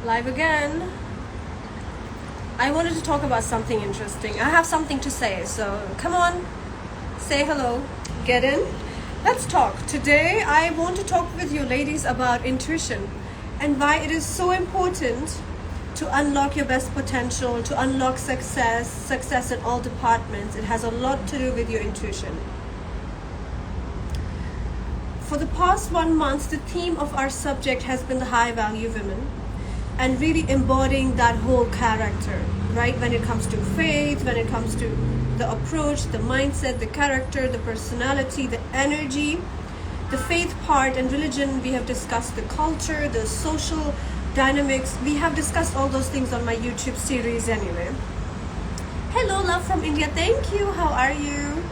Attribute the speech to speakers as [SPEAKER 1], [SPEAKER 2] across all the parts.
[SPEAKER 1] Live again. I wanted to talk about something interesting. I have something to say, so come on, say hello, get in. Let's talk. Today I want to talk with you ladies about intuition and why it is so important to unlock your best potential, to unlock success in all departments. It has a lot to do with your intuition. For the past 1 month, the theme of our subject has been the high value women and really embodying that whole character, right? When it comes to faith, when it comes to the approach, the mindset, the character, the personality, the energy, the faith part and religion. We have discussed the culture, the social dynamics. We have discussed all those things on my YouTube series anyway. Hello, love from India. Thank you. How are you?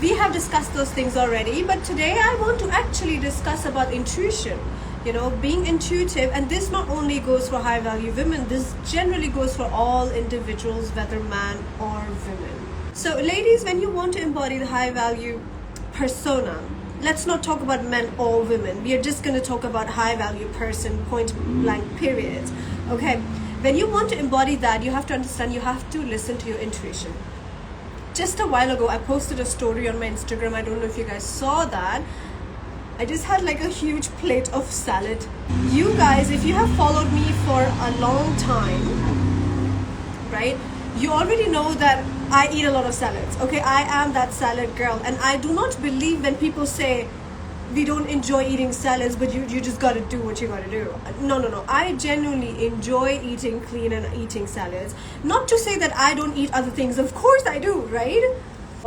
[SPEAKER 1] We have discussed those things already, but today I want to actually discuss about intuition. You know, being intuitive, and this not only goes for high value women, this generally goes for all individuals, whether man or women. So ladies, when you want to embody the high value persona, let's not talk about men or women. We are just going to talk about high value person, point blank period. Okay, when you want to embody that, you have to understand, you have to listen to your intuition. Just a while ago, I posted a story on my Instagram. I don't know if you guys saw that. I just had like a huge plate of salad. You guys, if you have followed me for a long time, right, you already know that I eat a lot of salads. Okay, I am that salad girl, and I do not believe when people say we don't enjoy eating salads, but you just gotta do what you gotta do. No. I genuinely enjoy eating clean and eating salads. Not to say that I don't eat other things. Of course I do, right?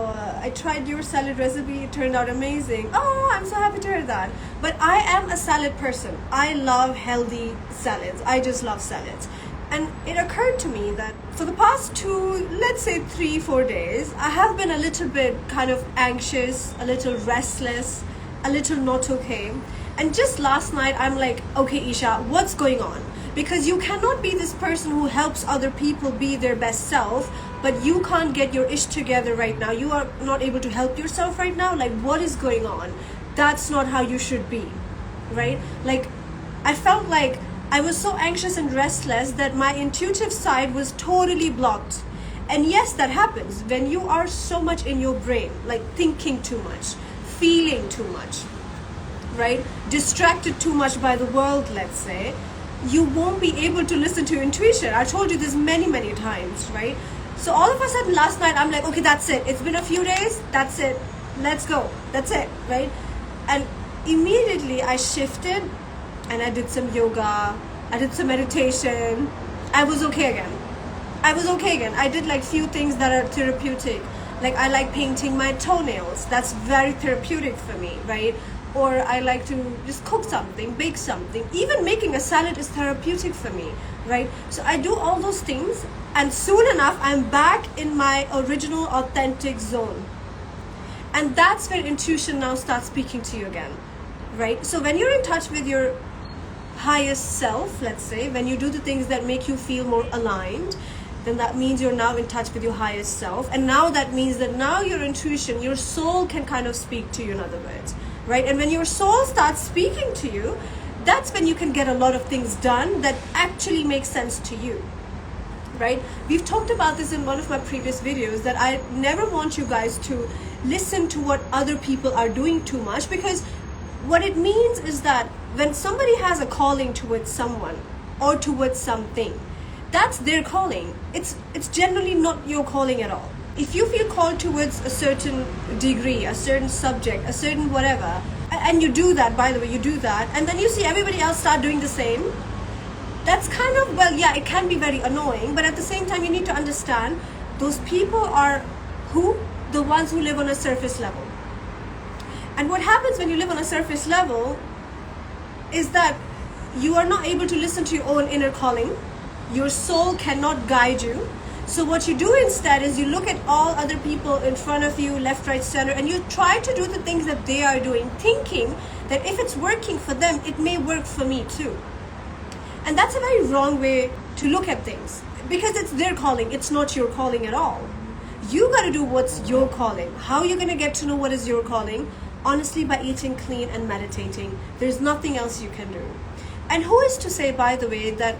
[SPEAKER 1] I tried your salad recipe. It turned out amazing. Oh, I'm so happy to hear that. But I am a salad person. I love healthy salads. I just love salads. And it occurred to me that for the past 3-4 days, I have been a little bit kind of anxious, a little restless, a little not okay. And just last night, I'm like, okay, Esha, what's going on? Because you cannot be this person who helps other people be their best self, but you can't get your ish together right now. You are not able to help yourself right now. Like, what is going on? That's not how you should be, right? Like, I felt like I was so anxious and restless that my intuitive side was totally blocked. And yes, that happens when you are so much in your brain, like thinking too much, feeling too much, right? Distracted too much by the world, let's say. You won't be able to listen to your intuition. I told you this many times, right? So all of a sudden last night, I'm like, okay, that's it. It's been a few days. That's it. Let's go. That's it, right? And immediately I shifted and I did some yoga. I did some meditation. I was okay again. I did like few things that are therapeutic. Like I like painting my toenails. That's very therapeutic for me, right? Or I like to just cook something, bake something. Even making a salad is therapeutic for me, right? So I do all those things, and soon enough, I'm back in my original, authentic zone. And that's where intuition now starts speaking to you again, right? So when you're in touch with your highest self, let's say, when you do the things that make you feel more aligned, then that means you're now in touch with your highest self. And now that means that now your intuition, your soul can kind of speak to you, in other words, right? And when your soul starts speaking to you, that's when you can get a lot of things done that actually make sense to you, right? We've talked about this in one of my previous videos, that I never want you guys to listen to what other people are doing too much, because what it means is that when somebody has a calling towards someone or towards something, that's their calling. It's generally not your calling at all. If you feel called towards a certain degree, a certain subject, a certain whatever, and you do that, by the way, you do that, and then you see everybody else start doing the same, that's kind of, well, yeah, it can be very annoying, but at the same time, you need to understand those people are who? The ones who live on a surface level. And what happens when you live on a surface level is that you are not able to listen to your own inner calling. Your soul cannot guide you. So what you do instead is you look at all other people in front of you, left, right, center, and you try to do the things that they are doing, thinking that if it's working for them, it may work for me too. And that's a very wrong way to look at things, because it's their calling. It's not your calling at all. You got to do what's your calling. How are you going to get to know what is your calling? Honestly, by eating clean and meditating. There's nothing else you can do. And who is to say, by the way, that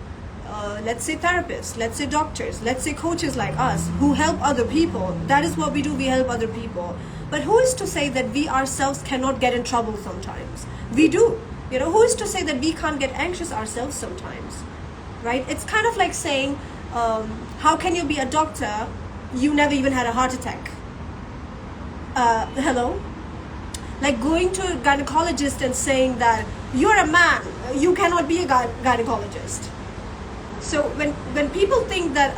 [SPEAKER 1] let's say therapists, let's say doctors, let's say coaches like us who help other people. That is what we do, we help other people. But who is to say that we ourselves cannot get in trouble sometimes? We do. Who is to say that we can't get anxious ourselves sometimes, right? It's kind of like saying, how can you be a doctor? You never even had a heart attack. Hello? Like going to a gynecologist and saying that you're a man, you cannot be a gynecologist. So when people think that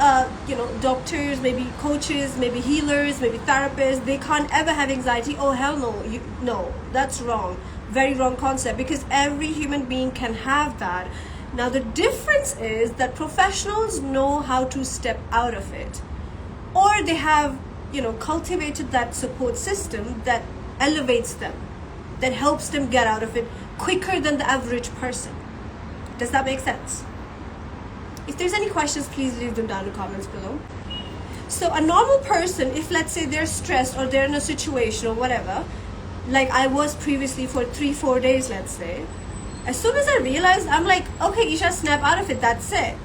[SPEAKER 1] doctors, maybe coaches, maybe healers, maybe therapists, they can't ever have anxiety, oh hell no, no, that's wrong. Very wrong concept, because every human being can have that. Now the difference is that professionals know how to step out of it, or they have cultivated that support system that elevates them, that helps them get out of it quicker than the average person. Does that make sense? If there's any questions, please leave them down in the comments below. So a normal person, if let's say they're stressed or they're in a situation or whatever, like I was previously for 3-4 days, let's say, as soon as I realized, I'm like, okay, Esha, snap out of it, that's it.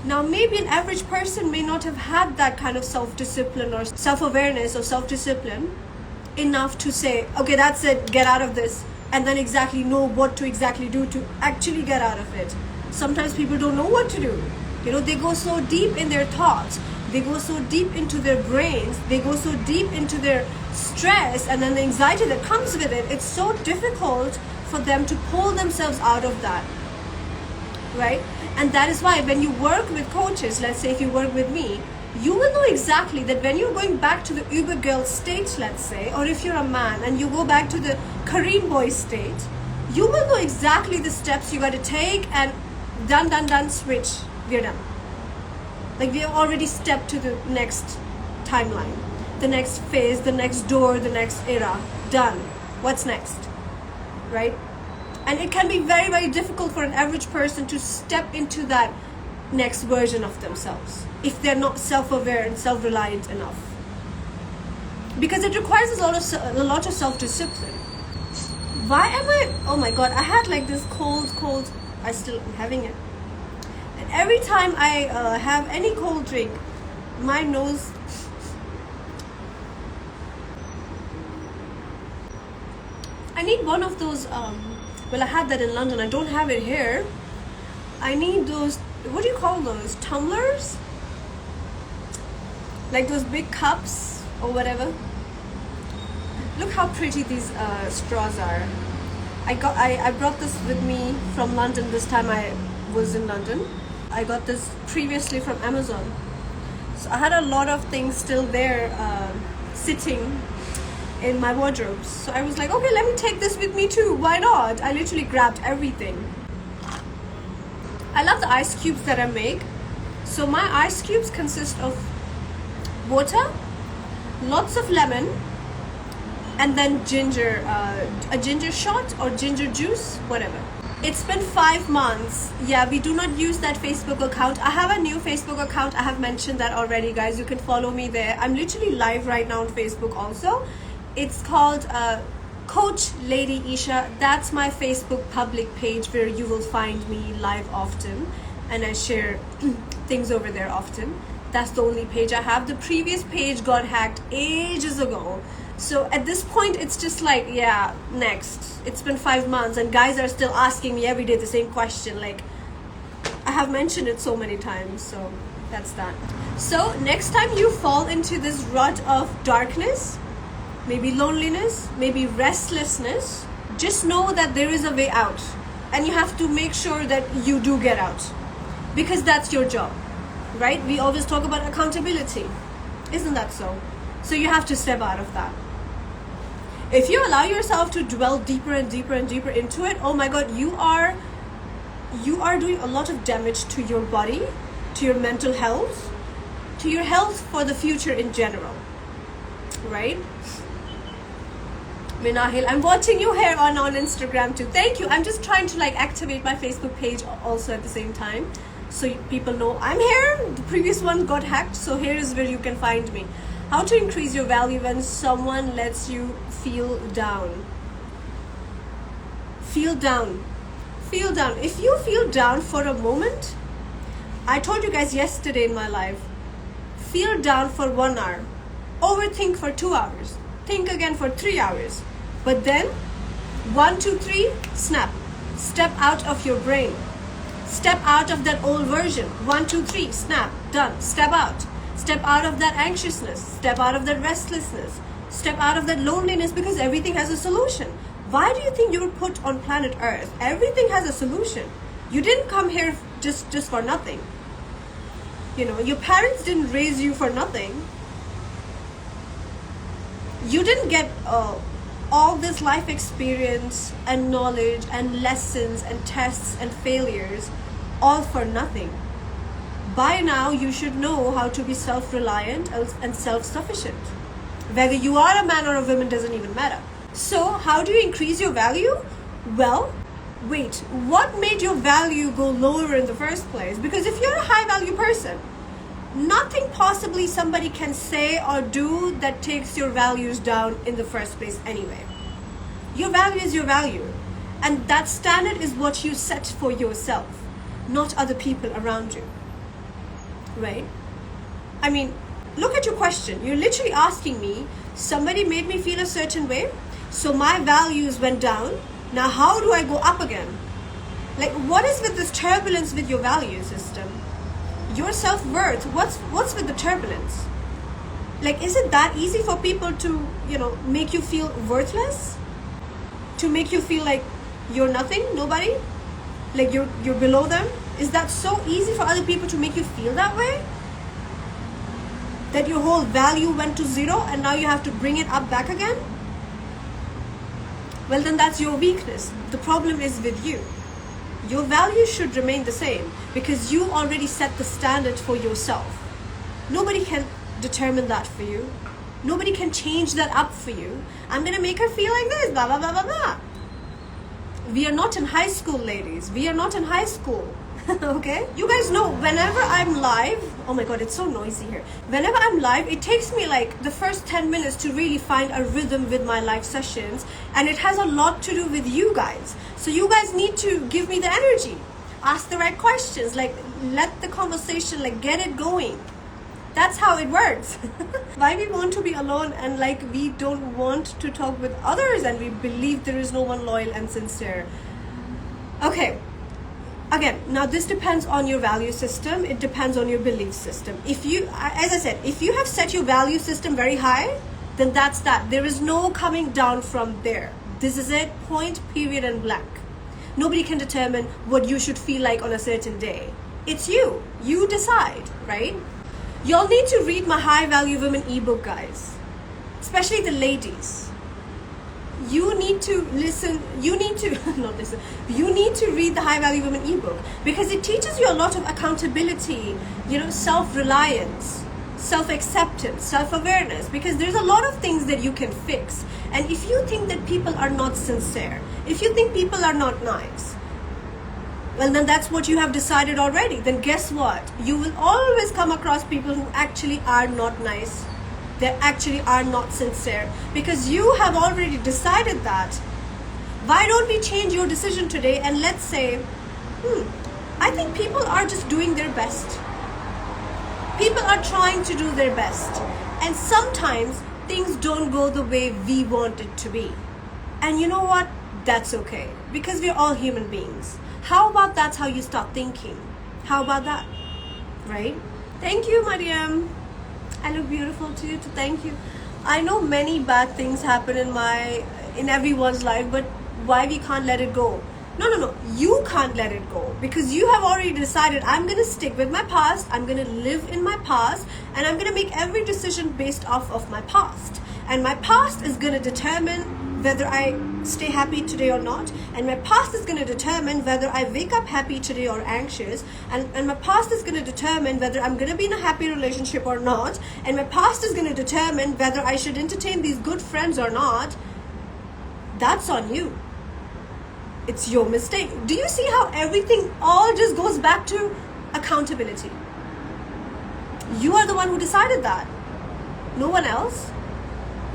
[SPEAKER 1] Now maybe an average person may not have had that kind of self-discipline or self-awareness or self-discipline enough to say, okay, that's it, get out of this, and then exactly know what to exactly do to actually get out of it. Sometimes people don't know what to do. They go so deep in their thoughts, they go so deep into their brains, they go so deep into their stress and then the anxiety that comes with it. It's so difficult for them to pull themselves out of that, right? And that is why when you work with coaches, let's say if you work with me, you will know exactly that when you're going back to the Uber girl state, let's say, or if you're a man and you go back to the Korean boy state, you will know exactly the steps you got to take, and done, switch, we're done. Like we have already stepped to the next timeline, the next phase, the next door, the next era, done. What's next, right? And it can be very, very difficult for an average person to step into that next version of themselves if they're not self-aware and self-reliant enough, because it requires a lot of self-discipline. Why am I, oh my god, I had like this cold, I still am having it, and every time I have any cold drink, my nose, I need one of those well, I had that in London, I don't have it here. I need those, what do you call those, tumblers, like those big cups or whatever. Look how pretty these straws are. I brought this with me from London this time I was in London. I got this previously from Amazon. So I had a lot of things still there sitting in my wardrobe. So I was like, okay, let me take this with me too. Why not? I literally grabbed everything. I love the ice cubes that I make. So my ice cubes consist of water, lots of lemon, and then ginger, a ginger shot or ginger juice, whatever. It's been 5 months. Yeah, we do not use that Facebook account. I have a new Facebook account. I have mentioned that already, guys. You can follow me there. I'm literally live right now on Facebook also. It's called Coach Lady Esha. That's my Facebook public page where you will find me live often, and I share things over there often. That's the only page I have. The previous page got hacked ages ago. So at this point, it's just like, yeah, next. It's been 5 months and guys are still asking me every day the same question. Like, I have mentioned it so many times, so that's that. So next time you fall into this rut of darkness, maybe loneliness, maybe restlessness, just know that there is a way out. And you have to make sure that you do get out, because that's your job, right? We always talk about accountability. Isn't that so? So you have to step out of that. If you allow yourself to dwell deeper and deeper and deeper into it, oh my god, you are doing a lot of damage to your body, to your mental health, to your health for the future in general, right? Minahil, I'm watching you here on Instagram too. Thank you. I'm just trying to like activate my Facebook page also at the same time, so people know I'm here. The previous one got hacked, so here is where you can find me. How to increase your value when someone lets you feel down. Feel down. Feel down. If you feel down for a moment, I told you guys yesterday in my live, feel down for 1 hour, overthink for 2 hours, think again for 3 hours, but then 1, 2, 3, snap, step out of your brain, step out of that old version. 1, 2, 3, snap, done, step out of that anxiousness, step out of that restlessness, step out of that loneliness, because everything has a solution. Why do you think you were put on planet Earth? Everything has a solution. You didn't come here just for nothing. You know, your parents didn't raise you for nothing. You didn't get all this life experience and knowledge and lessons and tests and failures all for nothing. By now, you should know how to be self-reliant and self-sufficient. Whether you are a man or a woman doesn't even matter. So, how do you increase your value? Well, wait, what made your value go lower in the first place? Because if you're a high value person, nothing possibly somebody can say or do that takes your values down in the first place anyway. Your value is your value. And that standard is what you set for yourself, not other people around you. Right? I mean, look at your question. You're literally asking me, somebody made me feel a certain way, so my values went down. Now how do I go up again? Like, what is with this turbulence with your value system? Your self-worth, what's with the turbulence? Like, is it that easy for people to, make you feel worthless? To make you feel like you're nothing, nobody? Like you're below them? Is that so easy for other people to make you feel that way? That your whole value went to zero and now you have to bring it up back again? Well, then that's your weakness. The problem is with you. Your values should remain the same because you already set the standard for yourself. Nobody can determine that for you. Nobody can change that up for you. I'm going to make her feel like this, blah, blah, blah, blah, blah. We are not in high school, ladies. We are not in high school. Okay? You guys know, whenever I'm live, oh my god, it's so noisy here. Whenever I'm live, it takes me like the first 10 minutes to really find a rhythm with my live sessions, and it has a lot to do with you guys. So you guys need to give me the energy. Ask the right questions, like let the conversation, like get it going. That's how it works. Why we want to be alone and like we don't want to talk with others and we believe there is no one loyal and sincere. Okay. Again, now this depends on your value system. It depends on your belief system. If you, as I said, if you have set your value system very high, then that's that. There is no coming down from there. This is it, point, period, and blank. Nobody can determine what you should feel like on a certain day. It's you. You decide, right? Y'all need to read my High Value Women ebook, guys. Especially the ladies. You need to listen, you need to, not listen, you need to read the High Value Women ebook because it teaches you a lot of accountability, self-reliance, self-acceptance, self-awareness, because there's a lot of things that you can fix. And if you think that people are not sincere, if you think people are not nice, well, then that's what you have decided already. Then guess what? You will always come across people who actually are not nice. They actually are not sincere because you have already decided that. Why don't we change your decision today and let's say, I think people are just doing their best. People are trying to do their best. And sometimes things don't go the way we want it to be. And you know what? That's okay because we're all human beings. How about that's how you start thinking? How about that? Right? Thank you, Mariam. I look beautiful to you, thank you. I know many bad things happen in everyone's life, but why we can't let it go? No. You can't let it go because you have already decided I'm going to stick with my past, I'm going to live in my past, and I'm going to make every decision based off of my past. And my past is going to determine whether I stay happy today or not. And my past is going to determine whether I wake up happy today or anxious. And my past is going to determine whether I'm going to be in a happy relationship or not. And my past is going to determine whether I should entertain these good friends or not. That's on you. It's your mistake. Do you see how everything all just goes back to accountability? You are the one who decided that. No one else.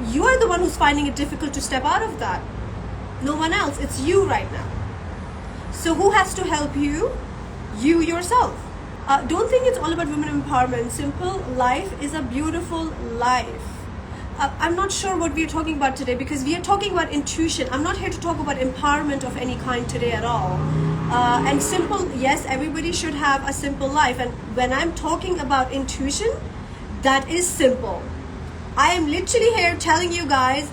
[SPEAKER 1] You are the one who's finding it difficult to step out of that. No one else. It's you right now. So who has to help you? You yourself. Don't think it's all about women empowerment. Simple life is a beautiful life. I'm not sure what we are talking about today, because we are talking about intuition. I'm not here to talk about empowerment of any kind today at all. And simple, yes, everybody should have a simple life. And when I'm talking about intuition, that is simple. I am literally here telling you guys,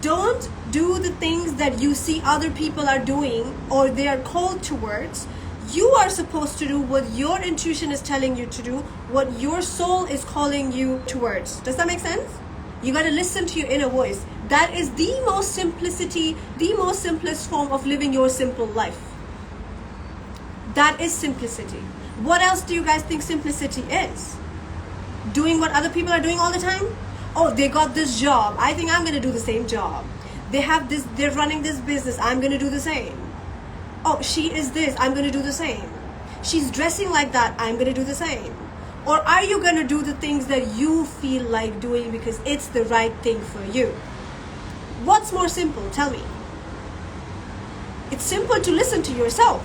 [SPEAKER 1] don't do the things that you see other people are doing or they are called towards. You are supposed to do what your intuition is telling you to do, what your soul is calling you towards. Does that make sense? You got to listen to your inner voice. That is the most simplest form of living your simple life. That is simplicity. What else do you guys think simplicity is? Doing what other people are doing all the time? Oh, they got this job, I think I'm going to do the same job. They have this, they're running this business, I'm going to do the same. Oh, she is this, I'm going to do the same. She's dressing like that, I'm going to do the same. Or are you going to do the things that you feel like doing because it's the right thing for you? What's more simple? Tell me. It's simple to listen to yourself.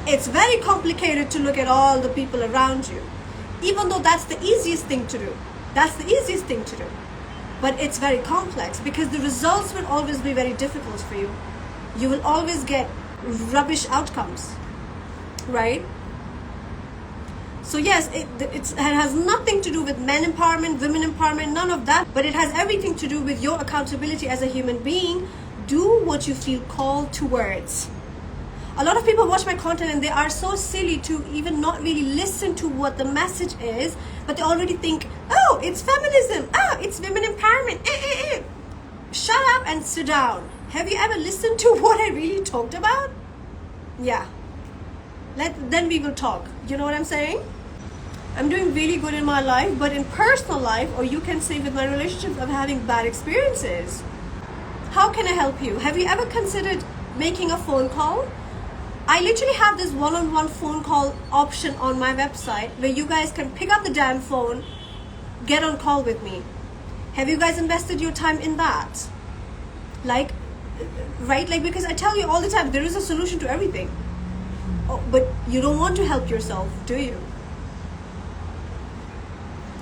[SPEAKER 1] It's very complicated to look at all the people around you. Even though that's the easiest thing to do. That's the easiest thing to do. But it's very complex, because the results will always be very difficult for you. You will always get rubbish outcomes, right? So yes, it has nothing to do with men empowerment, women empowerment, none of that. But it has everything to do with your accountability as a human being. Do what you feel called towards. A lot of people watch my content and they are so silly to even not really listen to what the message is, but they already think, oh, it's feminism, oh, it's women empowerment. Shut up and sit down. Have you ever listened to what I really talked about? Yeah. Then we will talk. You know what I'm saying? I'm doing really good in my life, but in personal life, or you can say with my relationships, I'm having bad experiences. How can I help you? Have you ever considered making a phone call? I literally have this one-on-one phone call option on my website where you guys can pick up the damn phone, get on call with me. Have you guys invested your time in that? Like, right? Like, because I tell you all the time, there is a solution to everything. Oh, but you don't want to help yourself, do you?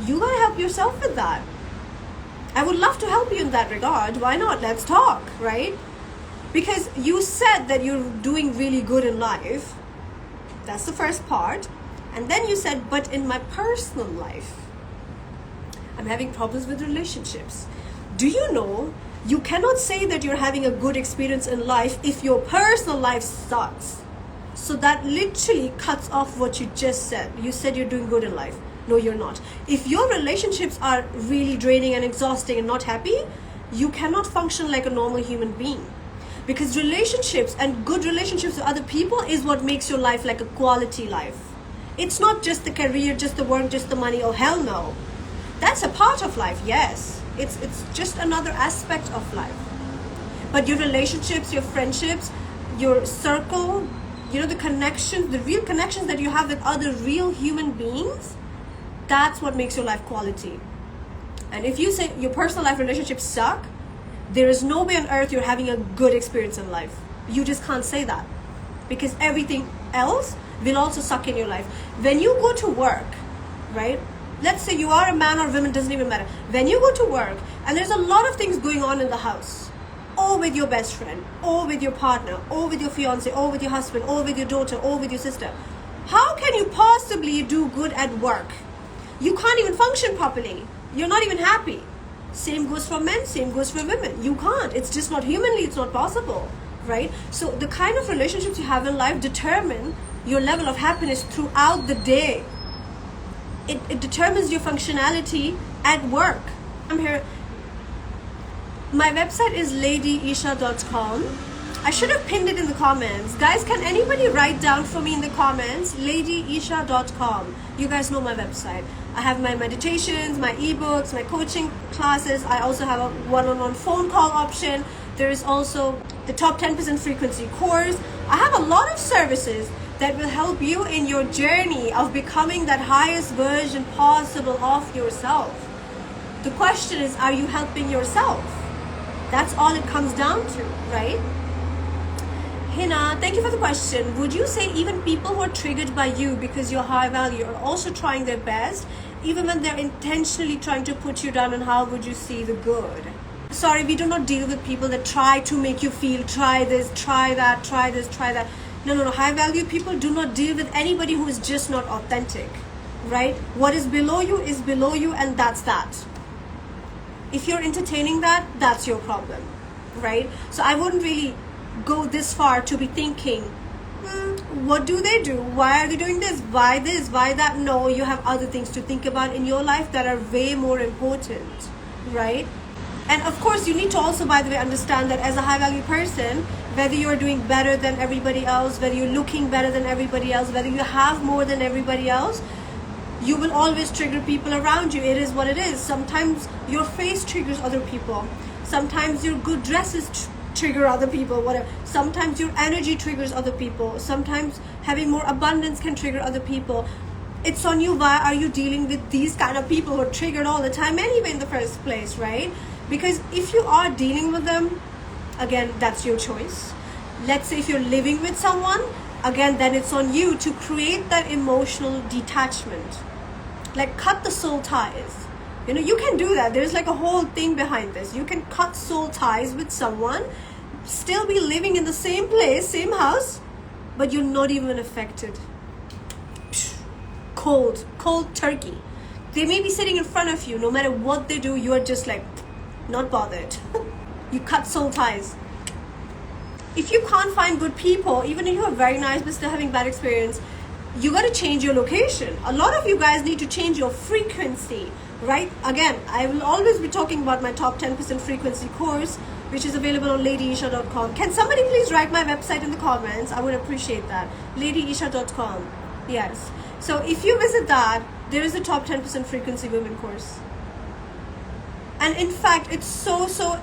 [SPEAKER 1] You gotta help yourself with that. I would love to help you in that regard. Why not? Let's talk, right? Because you said that you're doing really good in life. That's the first part. And then you said, but in my personal life, I'm having problems with relationships. Do you know, you cannot say that you're having a good experience in life if your personal life sucks. So that literally cuts off what you just said. You said you're doing good in life. No, you're not. If your relationships are really draining and exhausting and not happy, you cannot function like a normal human being. Because relationships and good relationships with other people is what makes your life like a quality life. It's not just the career, just the work, just the money. Oh, hell no. That's a part of life, yes. It's just another aspect of life. But your relationships, your friendships, your circle, you know, the connections, the real connections that you have with other real human beings, that's what makes your life quality. And if you say your personal life relationships suck, there is no way on earth you're having a good experience in life. You just can't say that. Because everything else will also suck in your life. When you go to work, right? Let's say you are a man or woman, doesn't even matter. When you go to work and there's a lot of things going on in the house, or with your best friend, or with your partner, or with your fiance, or with your husband, or with your daughter, or with your sister, how can you possibly do good at work? You can't even function properly. You're not even happy. Same goes for men, same goes for women. You can't. It's just not humanly, it's not possible, right? So the kind of relationships you have in life determine your level of happiness throughout the day. It determines your functionality at work. I'm here. My website is ladyesha.com. I should have pinned it in the comments. Guys, can anybody write down for me in the comments? ladyesha.com. You guys know my website. I have my meditations, my ebooks, my coaching classes. I also have a one-on-one phone call option. There is also the top 10% frequency course. I have a lot of services that will help you in your journey of becoming that highest version possible of yourself. The question is, are you helping yourself? That's all it comes down to, right? Hina, thank you for the question. Would you say even people who are triggered by you because you're high value are also trying their best, even when they're intentionally trying to put you down, and how would you see the good? Sorry, we do not deal with people that try to make you feel, try this, try that, try this, try that. No. High value people do not deal with anybody who is just not authentic, right? What is below you, and that's that. If you're entertaining that, that's your problem, right? So I wouldn't really go this far to be thinking, what do they do? Why are they doing this? Why this? Why that? No, you have other things to think about in your life that are way more important, right? And of course, you need to also, by the way, understand that as a high value person, whether you're doing better than everybody else, whether you're looking better than everybody else, whether you have more than everybody else, you will always trigger people around you. It is what it is. Sometimes your face triggers other people. Sometimes your good dresses trigger other people, whatever. Sometimes your energy triggers other people. Sometimes having more abundance can trigger other people. It's on you. Why are you dealing with these kind of people who are triggered all the time anyway in the first place, right? Because if you are dealing with them, again, that's your choice. Let's say if you're living with someone, again, then it's on you to create that emotional detachment. Like cut the soul ties. You can do that. There's like a whole thing behind this. You can cut soul ties with someone, still be living in the same place, same house, but you're not even affected. Cold turkey. They may be sitting in front of you. No matter what they do, you're just like, not bothered. You cut soul ties. If you can't find good people, even if you are very nice but still having bad experience, you got to change your location. A lot of you guys need to change your frequency, right? Again, I will always be talking about my top 10% frequency course, which is available on ladyesha.com. Can somebody please write my website in the comments? I would appreciate that. ladyesha.com. Yes. So if you visit that, there is a top 10% frequency women course. And in fact, it's so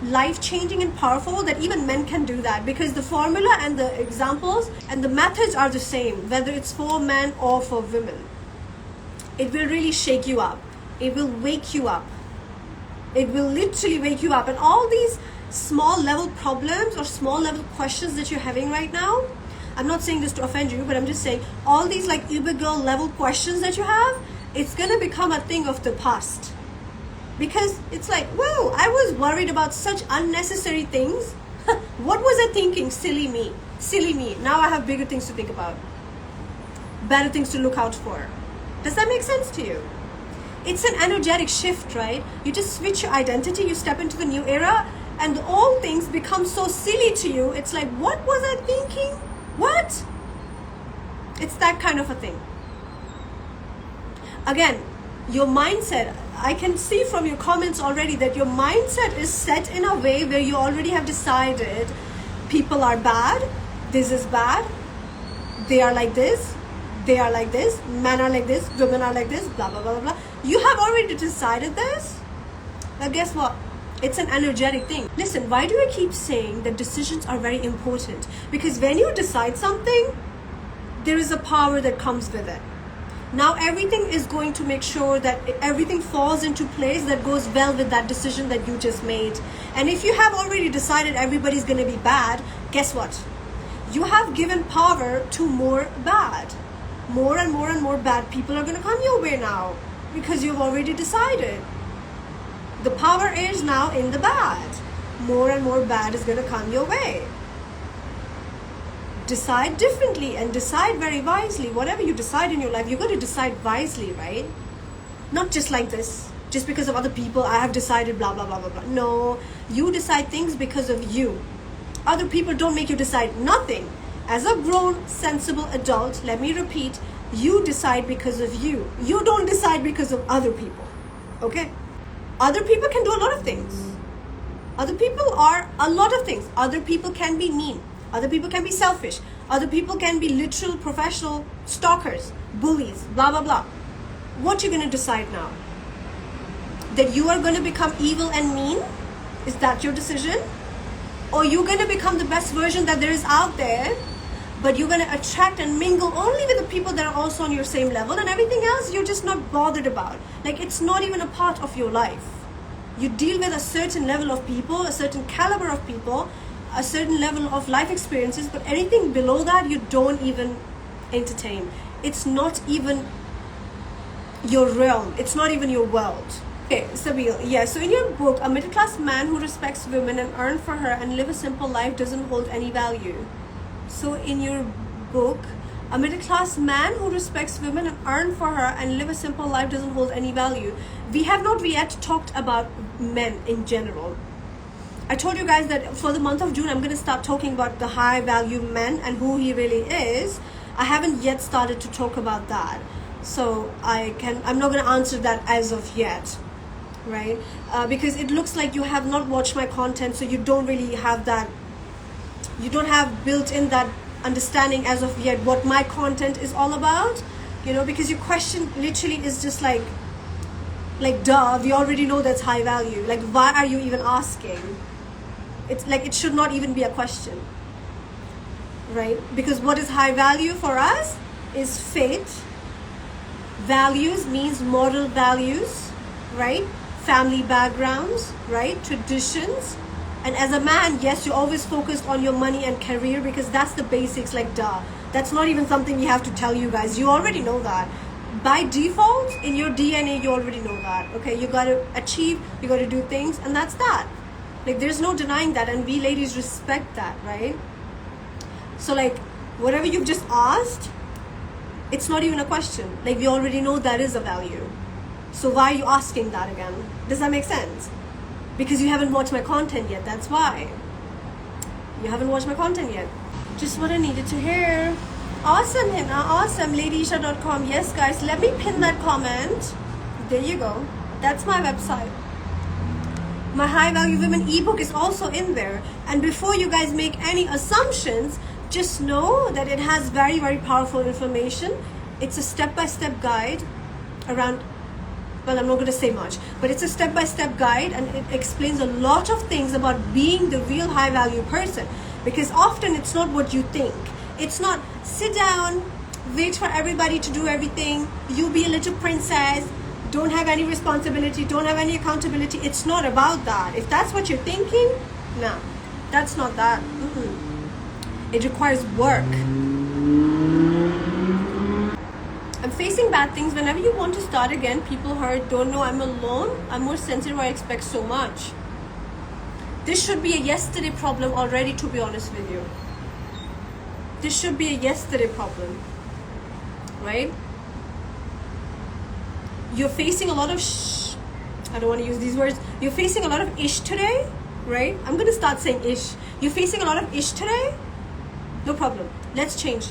[SPEAKER 1] life-changing and powerful that even men can do that, because the formula and the examples and the methods are the same, whether it's for men or for women. It will really shake you up. It will wake you up. It will literally wake you up. And all these small level problems or small level questions that you're having right now, I'm not saying this to offend you, but I'm just saying all these like Uber girl level questions that you have, it's going to become a thing of the past. Because it's like, whoa, I was worried about such unnecessary things. What was I thinking? Silly me. Now I have bigger things to think about. Better things to look out for. Does that make sense to you? It's an energetic shift, right? You just switch your identity, you step into the new era, and the old things become so silly to you. It's like, what was I thinking? What? It's that kind of a thing. Again, your mindset, I can see from your comments already that your mindset is set in a way where you already have decided people are bad, this is bad, they are like this, they are like this, men are like this, women are like this, blah, blah, blah, blah. You have already decided this. Now guess what? It's an energetic thing. Listen, why do I keep saying that decisions are very important? Because when you decide something, there is a power that comes with it. Now everything is going to make sure that everything falls into place that goes well with that decision that you just made. And if you have already decided everybody's going to be bad, guess what? You have given power to more bad. More and more and more bad people are going to come your way now because you've already decided. The power is now in the bad. More and more bad is going to come your way. Decide differently and decide very wisely. Whatever you decide in your life, you've got to decide wisely, right? Not just like this. Just because of other people, I have decided blah, blah, blah, blah, blah. No, you decide things because of you. Other people don't make you decide nothing. As a grown, sensible adult, let me repeat, you decide because of you. You don't decide because of other people, okay? Other people can do a lot of things. Other people are a lot of things. Other people can be mean. Other people can be selfish. Other people can be literal professional stalkers, bullies, blah, blah, blah. What you going to decide now? That you are going to become evil and mean? Is that your decision? Or you're going to become the best version that there is out there, but you're going to attract and mingle only with the people that are also on your same level, and everything else you're just not bothered about. Like, it's not even a part of your life. You deal with a certain level of people, a certain caliber of people, a certain level of life experiences, but anything below that you don't even entertain. It's not even your realm. It's not even your world. Okay, Sabil, yeah, so in your book, a middle-class man who respects women and earn for her and live a simple life doesn't hold any value. So in your book, a middle-class man who respects women and earn for her and live a simple life doesn't hold any value. We have not yet talked about men in general. I told you guys that for the month of June, I'm going to start talking about the high-value men and who he really is. I haven't yet started to talk about that. So I'm not going to answer that as of yet, right? Because it looks like you have not watched my content, so you don't really have that, you don't have built in that understanding as of yet what my content is all about, you know, because your question literally is just like duh, we already know that's high value. Like, why are you even asking? It's like, it should not even be a question, right? Because what is high value for us is faith. Values means moral values, right? Family backgrounds, right? Traditions. And as a man, yes, you're always focused on your money and career because that's the basics, like duh. That's not even something we have to tell you guys. You already know that. By default, in your DNA, you already know that. Okay, you gotta achieve, you gotta do things, and that's that. Like, there's no denying that, and we ladies respect that, right? So like, whatever you've just asked, it's not even a question. Like, we already know that is a value. So why are you asking that again? Does that make sense? Because you haven't watched my content yet, that's why. You haven't watched my content yet. Just what I needed to hear. Awesome, Hina, awesome. LadyEsha.com. Yes, guys, let me pin that comment. There you go. That's my website. My High Value Women ebook is also in there. And before you guys make any assumptions, just know that it has very, very powerful information. It's a step-by-step guide around, well, I'm not going to say much, but it's a step-by-step guide, and it explains a lot of things about being the real high-value person. Because often it's not what you think. It's not sit down, wait for everybody to do everything, you be a little princess, don't have any responsibility, don't have any accountability. It's not about that. If that's what you're thinking, no, that's not that. It requires work. I'm facing bad things. Whenever you want to start again, people hurt, don't know I'm alone, I'm more sensitive, I expect so much. This should be a yesterday problem already, to be honest with you. This should be a yesterday problem, right? You're facing a lot of I don't want to use these words. You're facing a lot of ish today, right? I'm going to start saying ish. You're facing a lot of ish today. No problem. Let's change.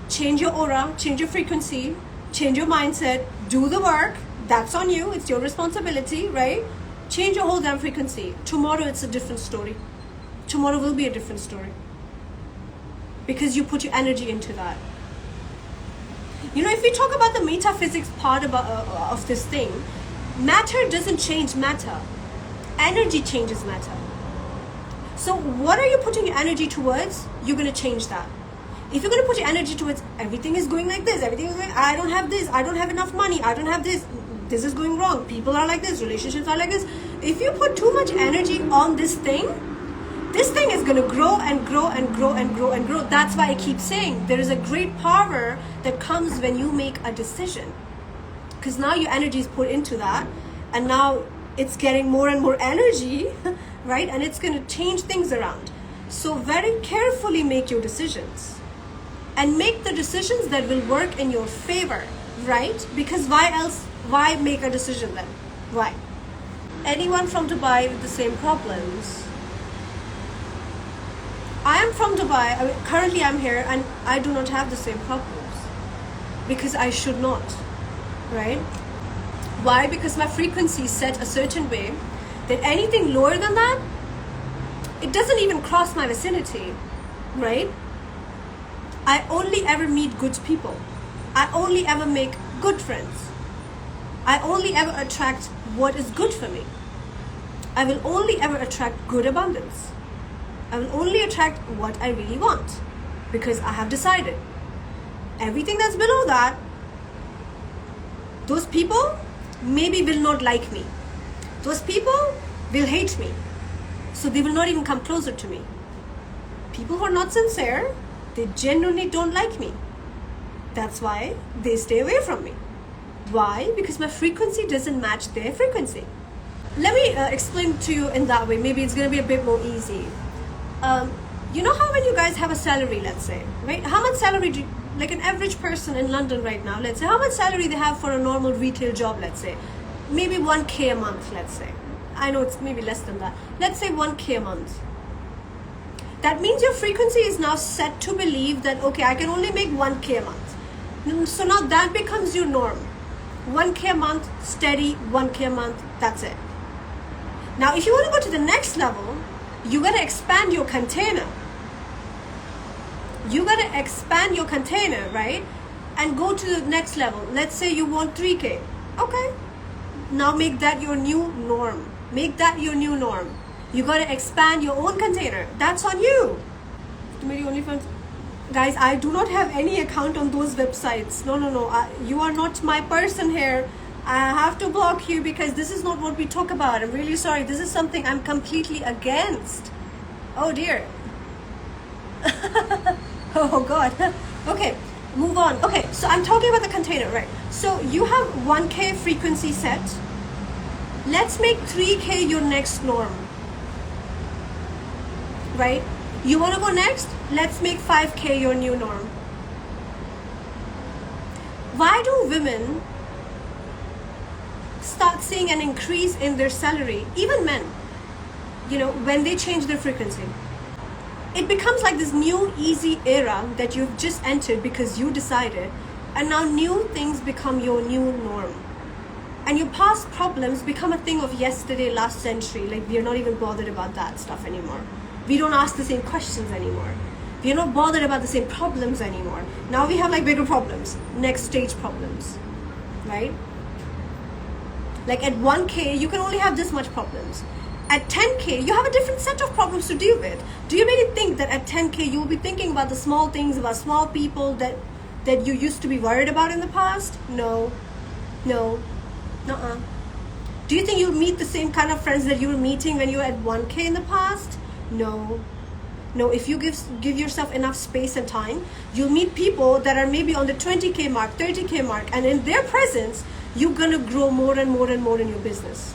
[SPEAKER 1] Change your aura, change your frequency, change your mindset, do the work. That's on you. It's your responsibility, right? Change your whole damn frequency. Tomorrow it's a different story. Tomorrow will be a different story. Because you put your energy into that. You know, if we talk about the metaphysics part of this thing, matter doesn't change matter. Energy changes matter. So what are you putting your energy towards? You're going to change that. If you're going to put your energy towards everything is going like this, everything is going, I don't have this, I don't have enough money, I don't have this is going wrong, people are like this, relationships are like this. If you put too much energy on this thing is going to grow and grow and grow and grow and grow. That's why I keep saying there is a great power that comes when you make a decision. Because now your energy is put into that, and now it's getting more and more energy, right? And it's going to change things around. So very carefully make your decisions. And make the decisions that will work in your favor, right? Because why make a decision then? Why? Anyone from Dubai with the same problems? I am from Dubai. I mean, currently I'm here and I do not have the same problems. Because I should not, right? Why? Because my frequency is set a certain way that anything lower than that, it doesn't even cross my vicinity, right? I only ever meet good people. I only ever make good friends. I only ever attract what is good for me. I will only ever attract good abundance. I will only attract what I really want because I have decided. Everything that's below that, those people maybe will not like me. Those people will hate me. So they will not even come closer to me. People who are not sincere, they genuinely don't like me. That's why they stay away from me. Why? Because my frequency doesn't match their frequency. Let me explain to you in that way. Maybe it's going to be a bit more easy. You know how when you guys have a salary, let's say, right? How much salary do like an average person in London right now, let's say, how much salary they have for a normal retail job, let's say? Maybe 1K a month, let's say. I know it's maybe less than that. Let's say 1K a month. That means your frequency is now set to believe that, okay, I can only make 1K a month. So now that becomes your norm. 1K a month, steady, 1K a month, that's it. Now, if you want to go to the next level, you got to expand your container. You got to expand your container, right? And go to the next level. Let's say you want 3K. Okay. Now make that your new norm. Make that your new norm. You got to expand your own container. That's on you. Guys, I do not have any account on those websites. No. You are not my person here. I have to block you because this is not what we talk about. I'm really sorry. This is something I'm completely against. Oh dear. Oh God. Okay, move on. Okay, so I'm talking about the container, right? So you have 1K frequency set. Let's make 3K your next norm. Right? You want to go next? Let's make 5K your new norm. Why do women start seeing an increase in their salary, even men, when they change their frequency? It becomes like this new easy era that you've just entered because you decided, and now new things become your new norm. And your past problems become a thing of yesterday, last century. Like, we are not even bothered about that stuff anymore. We don't ask the same questions anymore. We are not bothered about the same problems anymore. Now we have like bigger problems, next stage problems, right? Like at 1K, you can only have this much problems. At 10K, you have a different set of problems to deal with. Do you really think that at 10K, you will be thinking about the small things, about small people that you used to be worried about in the past? No. Nuh-uh. Do you think you'll meet the same kind of friends that you were meeting when you were at 1K in the past? No. If you give yourself enough space and time, you'll meet people that are maybe on the 20K mark, 30K mark, and in their presence, you're gonna grow more and more and more in your business,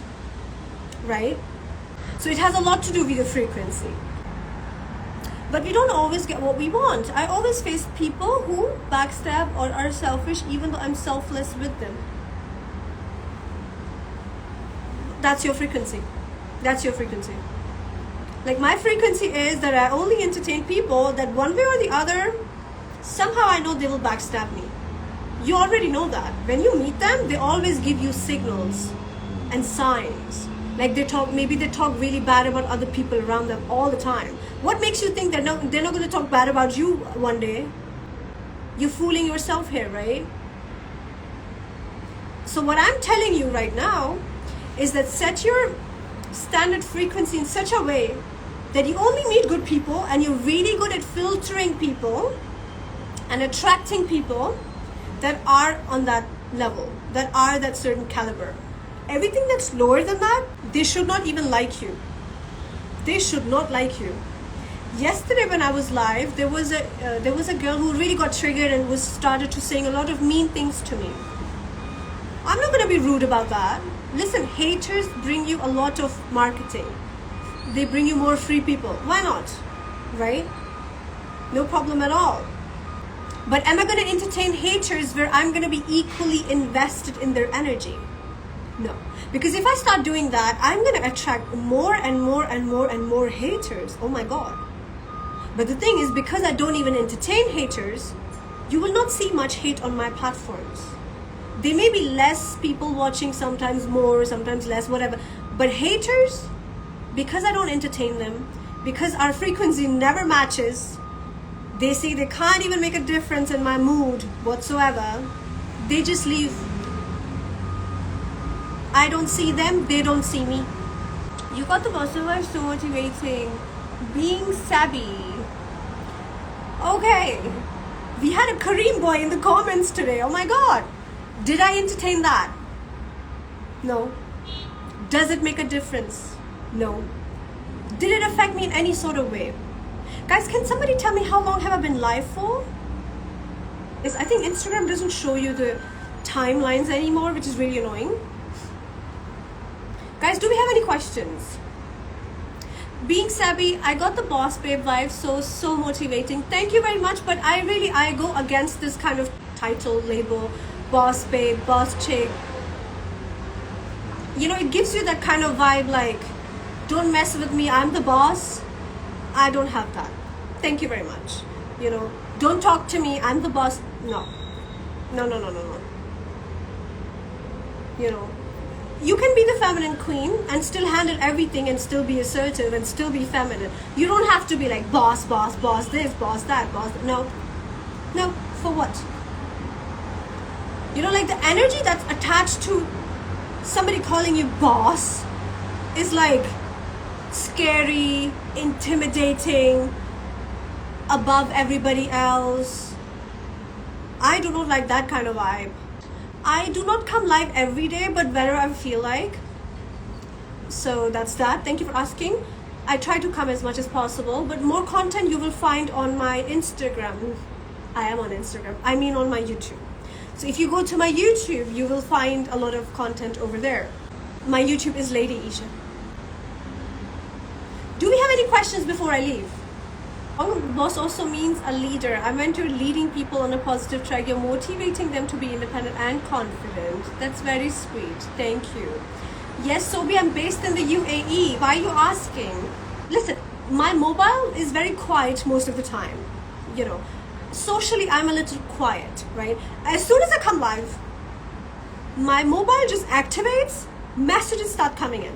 [SPEAKER 1] right? So it has a lot to do with your frequency. But we don't always get what we want. I always face people who backstab or are selfish even though I'm selfless with them. That's your frequency. That's your frequency. Like, my frequency is that I only entertain people that one way or the other, somehow I know they will backstab me. You already know that. When you meet them, they always give you signals and signs. Like maybe they talk really bad about other people around them all the time. What makes you think they're not going to talk bad about you one day? You're fooling yourself here, right? So what I'm telling you right now is that set your standard frequency in such a way that you only meet good people and you're really good at filtering people and attracting people that are on that level, that are that certain caliber. Everything that's lower than that, they should not even like you. They should not like you. Yesterday when I was live, there was a girl who really got triggered and started to saying a lot of mean things to me. I'm not going to be rude about that. Listen, haters bring you a lot of marketing. They bring you more free people. Why not? Right? No problem at all. But am I going to entertain haters where I'm going to be equally invested in their energy? No. Because if I start doing that, I'm going to attract more and more and more and more haters. Oh my God. But the thing is, because I don't even entertain haters, you will not see much hate on my platforms. There may be less people watching, sometimes more, sometimes less, whatever. But haters, because I don't entertain them, because our frequency never matches, they say they can't even make a difference in my mood whatsoever, they just leave. I don't see them, they don't see me. You got the most of so motivating. Being savvy. Okay. We had a Kareem boy in the comments today. Oh my God. Did I entertain that? No. Does it make a difference? No. Did it affect me in any sort of way? Guys, can somebody tell me how long have I been live for? I think Instagram doesn't show you the timelines anymore, which is really annoying. Guys, do we have any questions? Being savvy, I got the boss babe vibe, so motivating. Thank you very much, but I go against this kind of title label, boss babe, boss chick. You know, it gives you that kind of vibe like, don't mess with me, I'm the boss. I don't have that. Thank you very much. You know, don't talk to me, I'm the boss. No. You know, you can be the feminine queen and still handle everything and still be assertive and still be feminine. You don't have to be like boss this, boss that, boss that. No, for what? You know, like the energy that's attached to somebody calling you boss is like scary, intimidating, above everybody else. I do not like that kind of vibe. I do not come live every day, but whenever I feel like. So that's that. Thank you for asking. I try to come as much as possible, but more content you will find on my Instagram. I am on Instagram. I mean on my YouTube. So if you go to my YouTube, you will find a lot of content over there. My YouTube is Lady Esha. Do we have any questions before I leave? Boss also means a leader. I meant you're leading people on a positive track. You're motivating them to be independent and confident. That's very sweet. Thank you. Yes, Sobi, I'm based in the UAE. Why are you asking? Listen, my mobile is very quiet most of the time. You know, socially, I'm a little quiet, right? As soon as I come live, my mobile just activates, messages start coming in.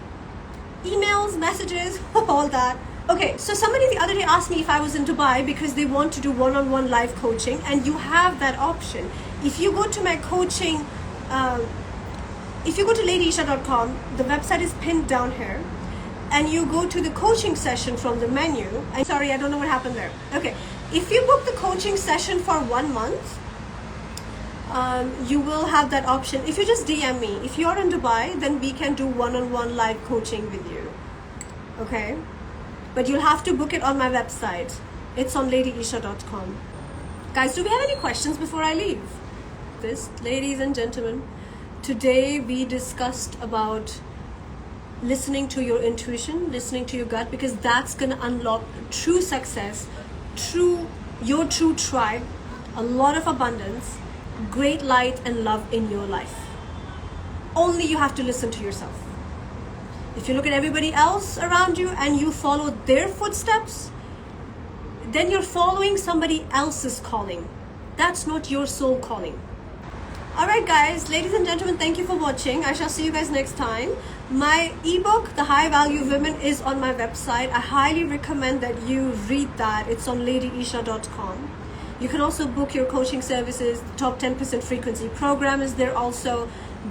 [SPEAKER 1] Emails, messages, all that. Okay, so somebody the other day asked me if I was in Dubai because they want to do one-on-one live coaching, and you have that option. If you go to my coaching, if you go to ladyesha.com, the website is pinned down here, and you go to the coaching session from the menu. I'm sorry, I don't know what happened there. Okay, if you book the coaching session for 1 month, you will have that option. If you just DM me, if you're in Dubai, then we can do one-on-one live coaching with you. Okay? But you'll have to book it on my website. It's on ladyesha.com. Guys, do we have any questions before I leave? Ladies and gentlemen, today we discussed about listening to your intuition, listening to your gut, because that's going to unlock true success, your true tribe, a lot of abundance, great light and love in your life. Only you have to listen to yourself. If you look at everybody else around you and you follow their footsteps, then you're following somebody else's calling. That's not your soul calling. Alright guys, ladies and gentlemen, thank you for watching. I shall see you guys next time. My ebook, The High Value Women, is on my website. I highly recommend that you read that. It's on ladyesha.com. You can also book your coaching services. The top 10% frequency program is there also.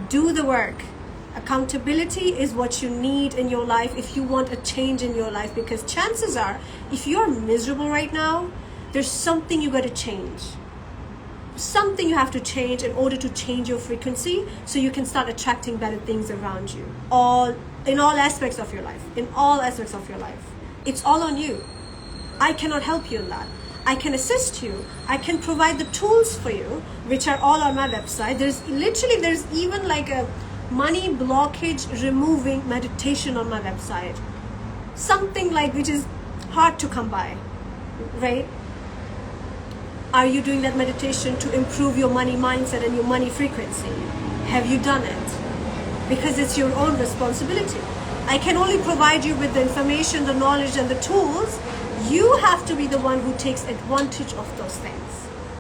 [SPEAKER 1] Do the work. Accountability is what you need in your life if you want a change in your life, because chances are, if you're miserable right now, there's something you got to change. Something you have to change in order to change your frequency so you can start attracting better things around you. In all aspects of your life. In all aspects of your life. It's all on you. I cannot help you in that. I can assist you. I can provide the tools for you, which are all on my website. There's even like a money blockage removing meditation on my website. Something like which is hard to come by, right? Are you doing that meditation to improve your money mindset and your money frequency? Have you done it? Because it's your own responsibility. I can only provide you with the information, the knowledge and the tools. You have to be the one who takes advantage of those things.